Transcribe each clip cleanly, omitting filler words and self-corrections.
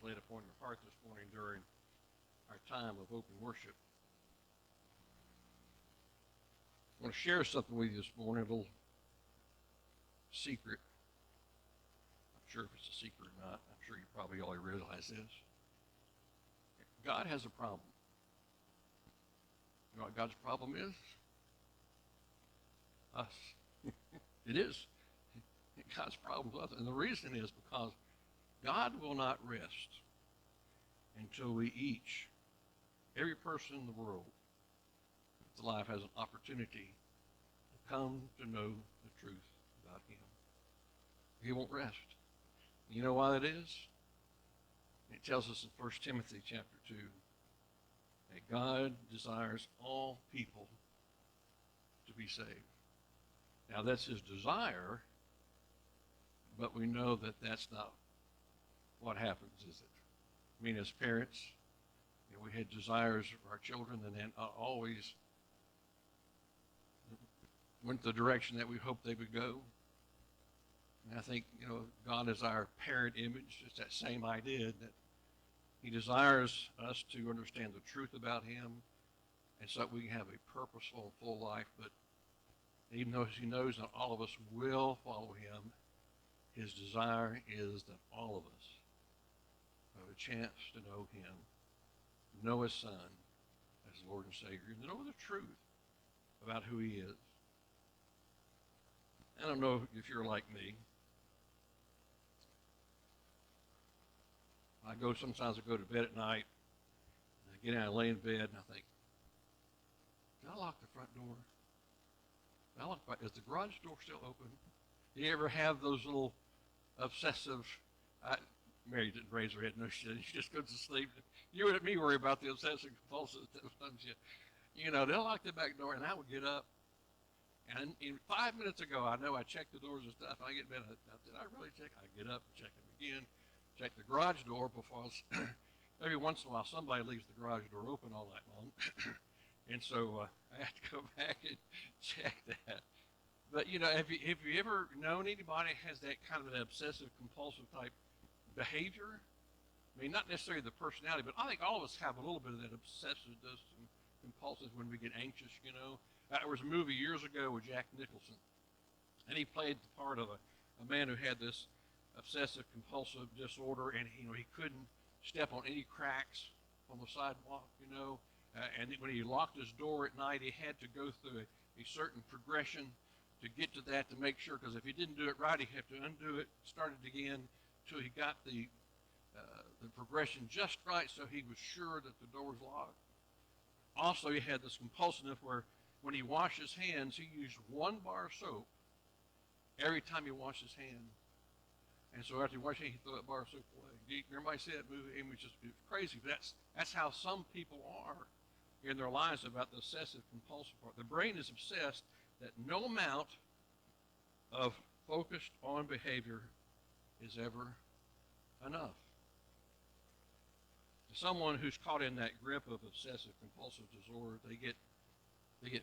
has laid upon your heart this morning during our time of open worship. I want to share something with you this morning, a little secret. I'm sure if it's a secret or not. I'm sure you probably already realize this. God has a problem. You know what God's problem is? Us. It is. God's problem is us. And the reason is because God will not rest until we each, every person in the world that's alive, has an opportunity to come to know the truth about him. He won't rest. You know why that is? It tells us in 1 Timothy chapter 2 that God desires all people to be saved. Now that's his desire, but we know that that's not what happens, is it? I mean, as parents, you know, we had desires for our children, and then always went the direction that we hoped they would go. And I think, you know, God is our parent image. It's that same idea that he desires us to understand the truth about him, and so that we can have a purposeful and full life. But even though he knows that all of us will follow him, his desire is that all of us have a chance to know him, know his son as Lord and Savior, and know the truth about who he is. I don't know if you're like me. Sometimes I go to bed at night, and I get out and lay in bed, and I think, did I lock the front door? Is the garage door still open? Do you ever have those little obsessive, Mary didn't raise her head, no she didn't, she just goes to sleep. You and me worry about the obsessive compulsive, you know, they'll lock the back door, and I would get up, and 5 minutes ago, I know I checked the doors and stuff, and I get in bed, did I really check? I get up and check them again, check the garage door before every once in a while somebody leaves the garage door open all night long. And so I have to go back and check that. But, you know, have you ever known anybody has that kind of an obsessive compulsive type behavior? I mean, not necessarily the personality, but I think all of us have a little bit of that obsessiveness and compulsive when we get anxious, you know. There was a movie years ago with Jack Nicholson, and he played the part of a man who had this obsessive compulsive disorder, and you know, he couldn't step on any cracks on the sidewalk, you know. And when he locked his door at night, he had to go through a certain progression to get to that, to make sure, because if he didn't do it right, he'd have to undo it, start it again, until he got the progression just right, so he was sure that the door was locked. Also, he had this compulsiveness where when he washed his hands, he used 1 bar of soap every time he washed his hands. And so after he washed his hands, he threw that bar of soap away. Everybody see that movie? It was just crazy. But that's how some people are in their lives about the obsessive compulsive part. The brain is obsessed that no amount of focused on behavior is ever enough. Someone who's caught in that grip of obsessive compulsive disorder, they get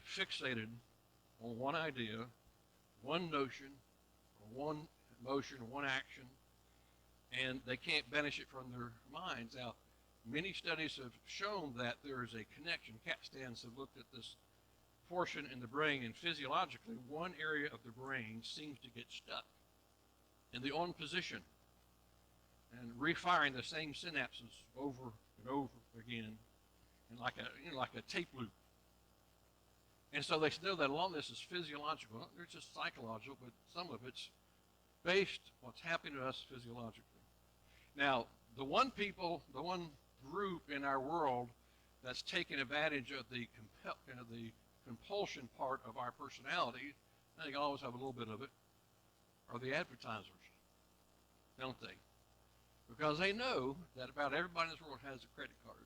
fixated on one idea, one notion, or one emotion, or one action, and they can't banish it from their minds. Now, many studies have shown that there is a connection. CAT scans have looked at this portion in the brain, and physiologically, one area of the brain seems to get stuck in the on position and refiring the same synapses over and over again, and like a tape loop. And so they know that a lot of this is physiological. It's just psychological, but some of it's based on what's happening to us physiologically. Now, the one group in our world that's taken advantage of the compulsion part of our personality, I think all of us have a little bit of it, are the advertisers, don't they? Because they know that about everybody in this world has a credit card.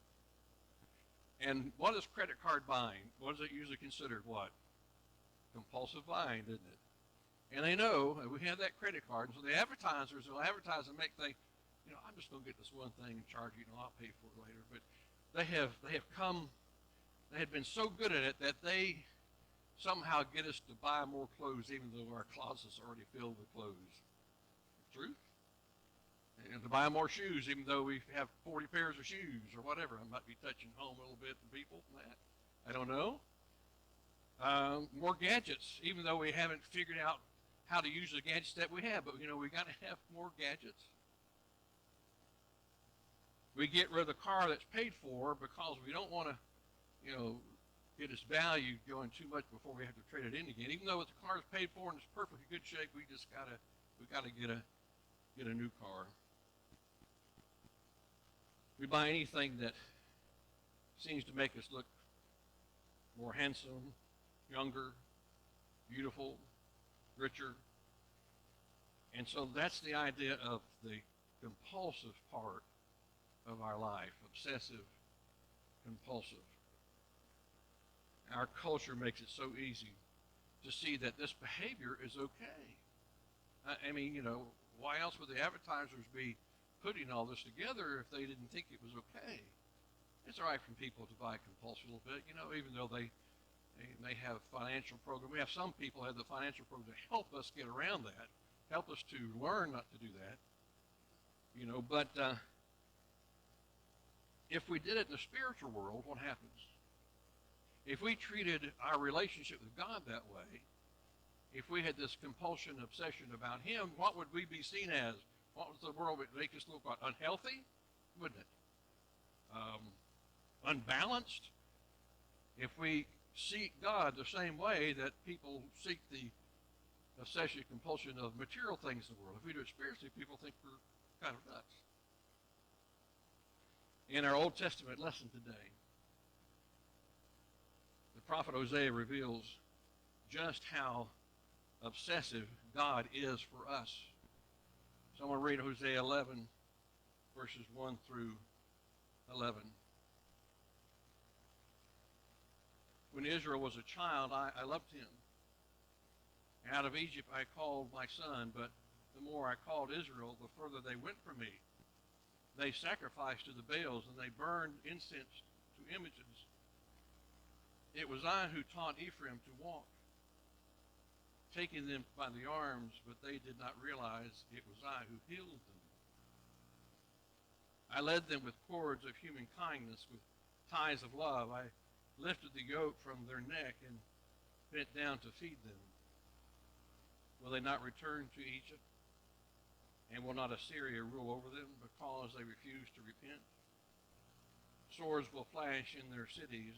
And what is credit card buying? What is it usually considered? What? Compulsive buying, isn't it? And they know that we have that credit card, and so the advertisers will advertise and make think, you know, I'm just going to get this one thing and charge you, and I'll pay for it later. But they have been so good at it that they somehow get us to buy more clothes, even though our closet's already filled with clothes. Truth? And to buy more shoes, even though we have 40 pairs of shoes or whatever. I might be touching home a little bit to people from that. I don't know. More gadgets, even though we haven't figured out how to use the gadgets that we have. But, we got to have more gadgets. We get rid of the car that's paid for because we don't want to, get its value going too much before we have to trade it in again. Even though the car is paid for and it's perfectly good shape, we gotta get a new car. We buy anything that seems to make us look more handsome, younger, beautiful, richer. And so that's the idea of the compulsive part of our life, obsessive, compulsive. Our culture makes it so easy to see that this behavior is okay. I mean, why else would the advertisers be putting all this together if they didn't think it was okay? It's all right for people to buy compulsion a little bit, even though they have financial program. We have some people have the financial program to help us get around that, help us to learn not to do that. But if we did it in the spiritual world, what happens? If we treated our relationship with God that way, if we had this compulsion, obsession about Him, what would we be seen as? What was the world would make us look like? Unhealthy, wouldn't it? Unbalanced. If we seek God the same way that people seek the obsession, compulsion of material things in the world, if we do it spiritually, people think we're kind of nuts. In our Old Testament lesson today, the prophet Hosea reveals just how obsessive God is for us. So I'm going to read Hosea 11, verses 1 through 11. When Israel was a child, I loved him. Out of Egypt I called my son, but the more I called Israel, the further they went from me. They sacrificed to the Baals, and they burned incense to images. It was I who taught Ephraim to walk, taking them by the arms, but they did not realize it was I who healed them. I led them with cords of human kindness, with ties of love. I lifted the yoke from their neck and bent down to feed them. Will they not return to Egypt? And will not Assyria rule over them because they refuse to repent? Swords will flash in their cities,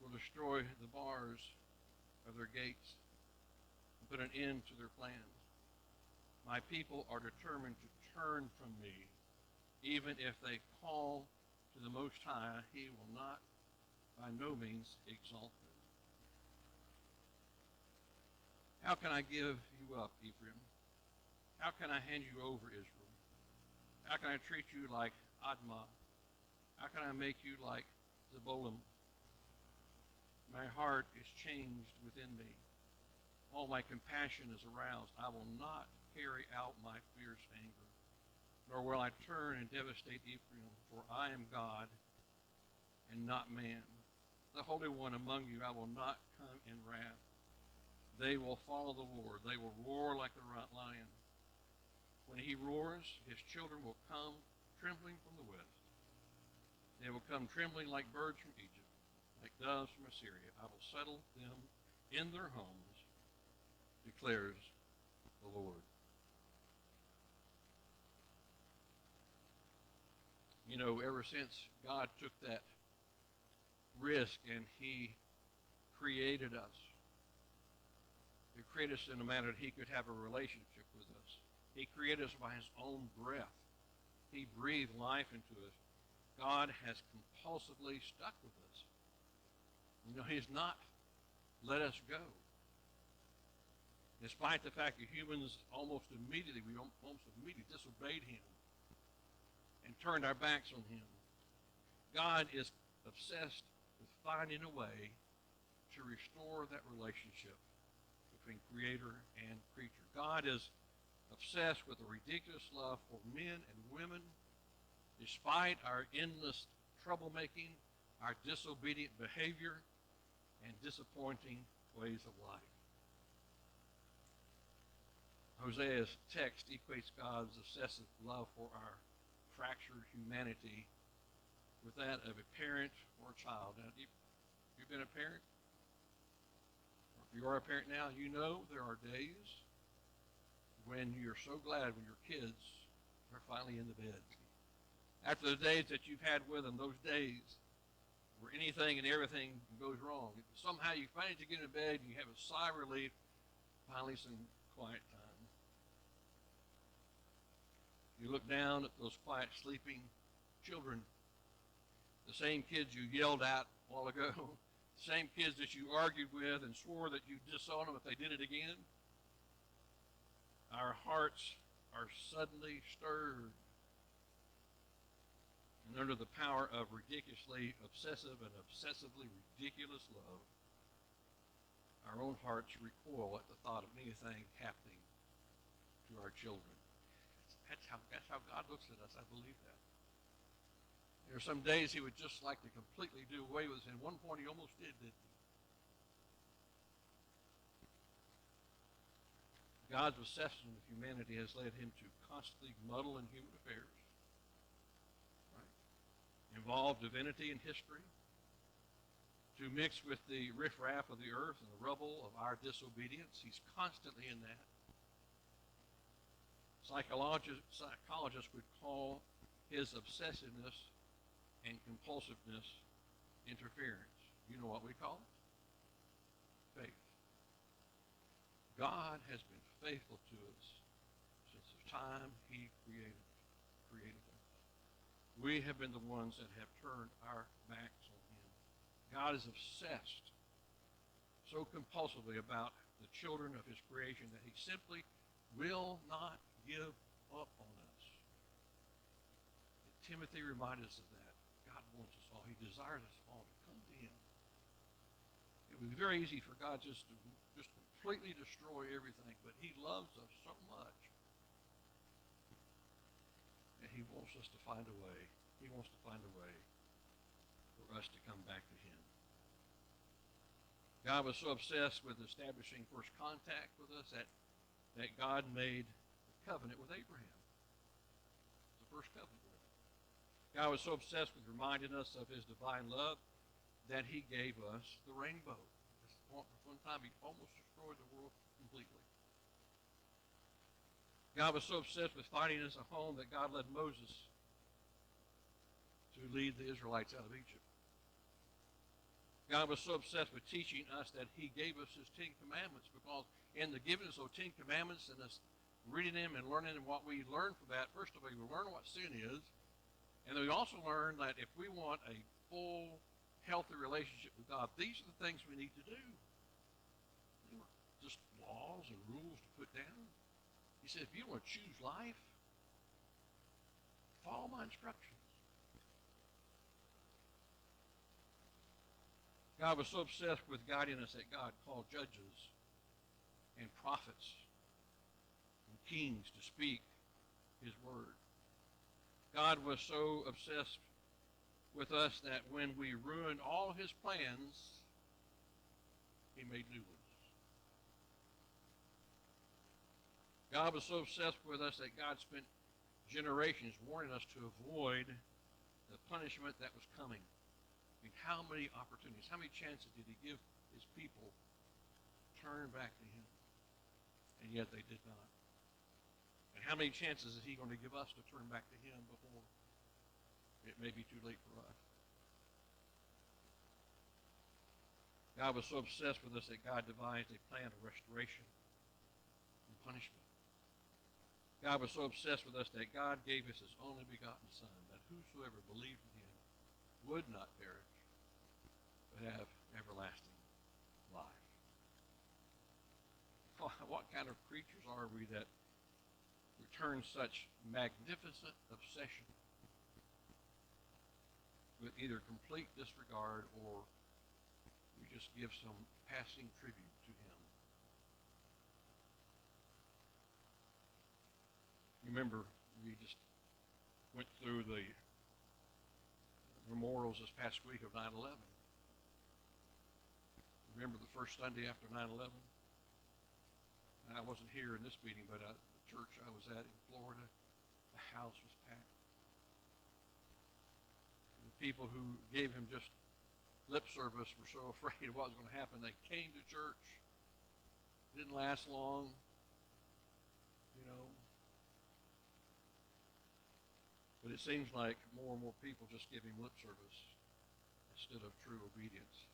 will destroy the bars of their gates, and put an end to their plans. My people are determined to turn from me. Even if they call to the Most High, He will not by no means exalt them. How can I give you up, Ephraim? How can I hand you over, Israel? How can I treat you like Admah? How can I make you like Zebolim? My heart is changed within me. All my compassion is aroused. I will not carry out my fierce anger, nor will I turn and devastate Ephraim, for I am God and not man. The Holy One among you, I will not come in wrath. They will follow the Lord. They will roar like the lion. When He roars, His children will come trembling from the west. They will come trembling like birds from Egypt, like doves from Assyria. I will settle them in their homes, declares the Lord. Ever since God took that risk and He created us, He created us in a manner that He could have a relationship with us. He created us by His own breath. He breathed life into us. God has compulsively stuck with us. He's not let us go. Despite the fact that humans almost immediately disobeyed Him and turned our backs on Him, God is obsessed with finding a way to restore that relationship between Creator and creature. God is obsessed with a ridiculous love for men and women, despite our endless troublemaking, our disobedient behavior, and disappointing ways of life. Hosea's text equates God's obsessive love for our fractured humanity with that of a parent or a child. Now, you've been a parent, or if you are a parent now, you know there are days when you're so glad when your kids are finally in the bed. After the days that you've had with them, those days where anything and everything goes wrong, somehow you finally get in bed and you have a sigh of relief, finally some quiet time. You look down at those quiet, sleeping children, the same kids you yelled at a while ago, the same kids that you argued with and swore that you'd disown them if they did it again. Our hearts are suddenly stirred. And under the power of ridiculously obsessive and obsessively ridiculous love, our own hearts recoil at the thought of anything happening to our children. That's how God looks at us. I believe that. There are some days he would just like to completely do away with us. And at one point he almost did, didn't he? God's obsession with humanity has led him to constantly muddle in human affairs, right? Involve divinity and history, to mix with the riffraff of the earth and the rubble of our disobedience. He's constantly in that. Psychologists would call his obsessiveness and compulsiveness interference. You know what we call it? Faith. God has been faithful to us since the time he created us. We have been the ones that have turned our backs on him. God is obsessed so compulsively about the children of his creation that he simply will not give up on us. And Timothy reminded us of that. God wants us all. He desires us all to come to him. It would be very easy for God just to completely destroy everything, but he loves us so much that he wants us to find a way. He wants to find a way for us to come back to him. God was so obsessed with establishing first contact with us that God made a covenant with Abraham. The first covenant with him. God was so obsessed with reminding us of his divine love that he gave us the rainbow. One time he almost destroyed the world completely. God was so obsessed with finding us a home that God led Moses to lead the Israelites out of Egypt. God was so obsessed with teaching us that he gave us his 10 Commandments, because in the giving us those 10 Commandments and us reading them and learning what we learn from that, first of all, we learn what sin is, and then we also learn that if we want a full, healthy relationship with God, these are the things we need to do. They weren't just laws and rules to put down. He said, if you want to choose life, follow my instructions. God was so obsessed with guiding us that God called judges and prophets and kings to speak his word. God was so obsessed with us that when we ruined all his plans, he made new ones. God was so obsessed with us that God spent generations warning us to avoid the punishment that was coming. I mean, how many opportunities, how many chances did he give his people to turn back to him? And yet they did not. And how many chances is he going to give us to turn back to him before it may be too late for us? God was so obsessed with us that God devised a plan of restoration and punishment. God was so obsessed with us that God gave us his only begotten Son, that whosoever believed in him would not perish, but have everlasting life. What kind of creatures are we that return such magnificent obsession with either complete disregard or we just give some passing tribute to him? Remember, we just went through the memorials this past week of 9/11. Remember the first Sunday after 9/11? And I wasn't here in this meeting, but the church I was at in Florida, the house was packed. The people who gave him just lip service were so afraid of what was going to happen. They came to church. Didn't last long, you know. But it seems like more and more people just give him lip service instead of true obedience.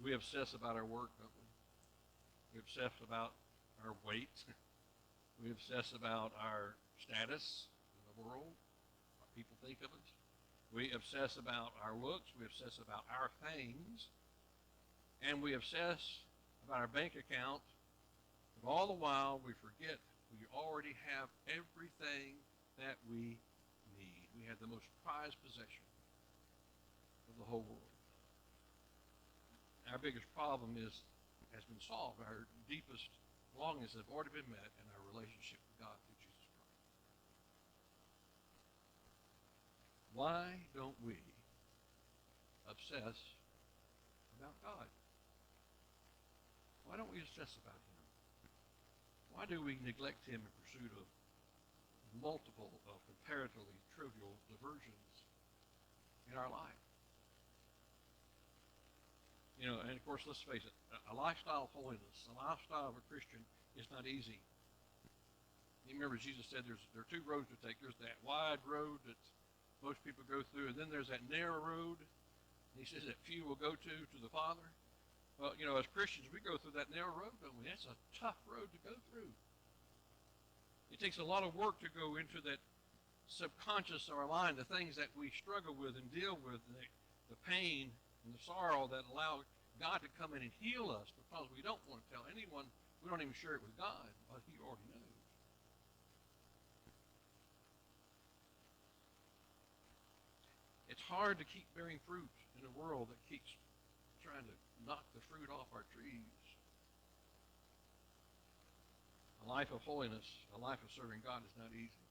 We obsess about our work, don't we? We obsess about our weight. We obsess about our status in the world, what people think of us. We obsess about our looks. We obsess about our things. And we obsess about our bank account. But all the while, we forget we already have everything that we need. We have the most prized possession of the whole world. Our biggest problem has been solved. Our deepest longings have already been met in our relationship with God through Jesus Christ. Why don't we obsess about God? Why don't we obsess about him? Why do we neglect him in pursuit of multiple of comparatively trivial diversions in our life? You know, and of course, let's face it, a lifestyle of holiness, a lifestyle of a Christian is not easy. You remember Jesus said there are two roads to take. There's that wide road that most people go through, and then there's that narrow road, and he says that few will go to the Father. Well, you know, as Christians, we go through that narrow road, don't we? That's a tough road to go through. It takes a lot of work to go into that subconscious of our mind, the things that we struggle with and deal with, the pain and the sorrow that allow God to come in and heal us because we don't want to tell anyone. We don't even share it with God, but he already knows. It's hard to keep bearing fruit in a world that keeps trying to knock the fruit off our trees. A life of holiness, a life of serving God is not easy.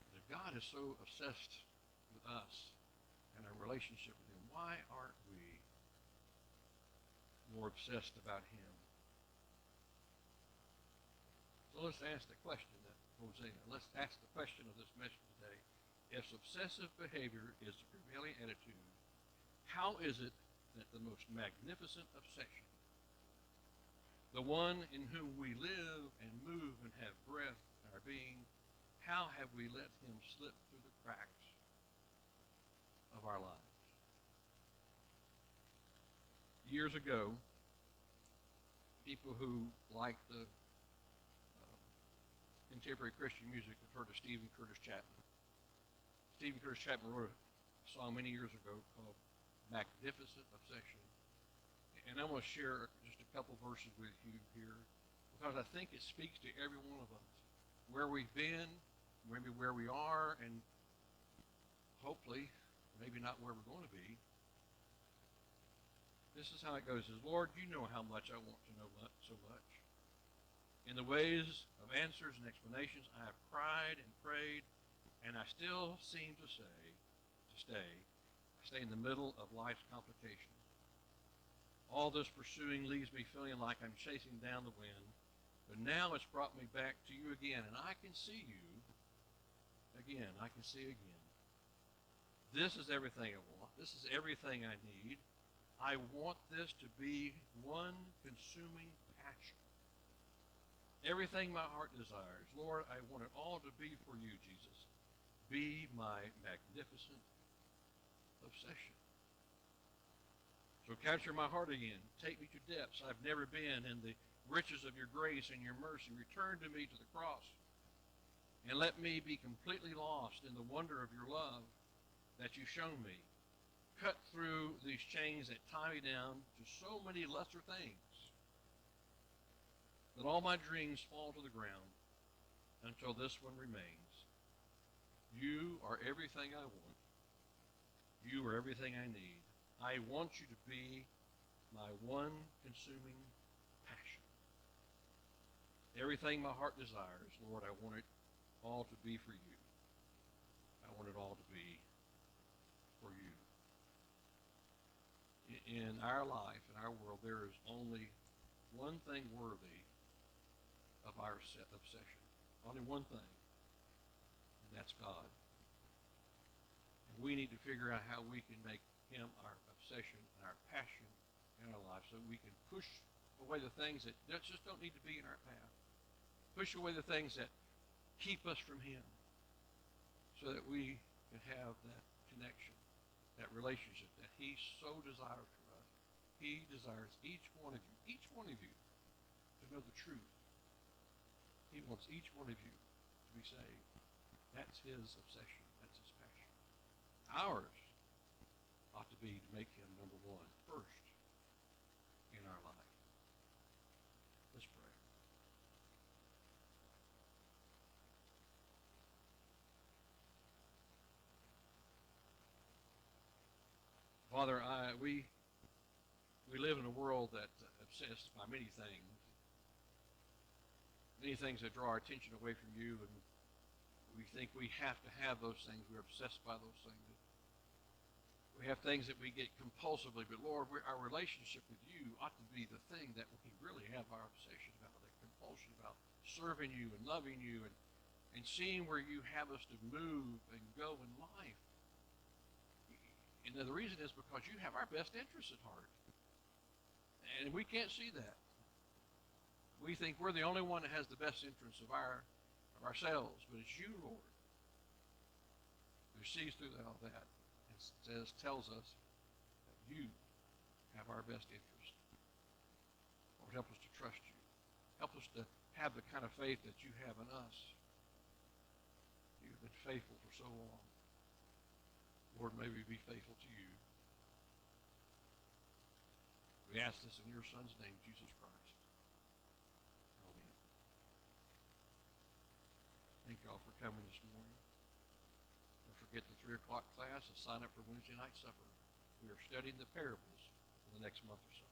But if God is so obsessed with us and our relationship with him, why aren't we more obsessed about him? So let's ask the question that Hosea, let's ask the question of this message today. If obsessive behavior is the prevailing attitude, how is it that the most magnificent obsession, the one in whom we live and move and have breath in our being, how have we let him slip through the cracks of our lives? Years ago, people who like the contemporary Christian music have heard of Stephen Curtis Chapman. Stephen Curtis Chapman wrote a song many years ago called Magnificent Obsession. And I'm going to share just a couple verses with you here because I think it speaks to every one of us. Where we've been, maybe where we are, and hopefully maybe not where we're going to be. This is how it goes. It says, Lord, you know how much I want to know so much. In the ways of answers and explanations, I have cried and prayed, and I still seem to stay. I stay in the middle of life's complications. All this pursuing leaves me feeling like I'm chasing down the wind, but now it's brought me back to you again, and I can see you again. I can see again. This is everything I want. This is everything I need. I want this to be one consuming passion. Everything my heart desires. Lord, I want it all to be for you, Jesus. Be my magnificent obsession. So capture my heart again. Take me to depths I've never been in the riches of your grace and your mercy. Return to me to the cross. And let me be completely lost in the wonder of your love that you've shown me. Cut through these chains that tie me down to so many lesser things that all my dreams fall to the ground until this one remains. You are everything I want. You are everything I need. I want you to be my one consuming passion. Everything my heart desires, Lord, I want it all to be for you. I want it all to be for you. in our life, in our world, there is only one thing worthy of our obsession. Only one thing, and that's God. And we need to figure out how we can make him our obsession and our passion in our life so we can push away the things that just don't need to be in our path. Push away the things that keep us from him so that we can have that connection, that relationship that he so desires for us. He desires each one of you to know the truth. He wants each one of you to be saved. That's his obsession. That's his passion. Ours ought to be to make him number one, first in our life. Let's pray. Father, we live in a world that's obsessed by many things that draw our attention away from you, and we think we have to have those things. We're obsessed by those things. We have things that we get compulsively, but Lord, our relationship with you ought to be the thing that we really have our obsession about, that compulsion about serving you and loving you and seeing where you have us to move and go in life. And the reason is because you have our best interests at heart. And we can't see that. We think we're the only one that has the best interests of ourselves, but it's you, Lord, who sees through all that and tells us that you have our best interest. Lord, help us to trust you. Help us to have the kind of faith that you have in us. You've been faithful for so long. Lord, may we be faithful to you. We ask this in your Son's name, Jesus Christ. Amen. Thank you all for coming this morning. Don't forget the 3 o'clock class and sign up for Wednesday night supper. We are studying the parables for the next month or so.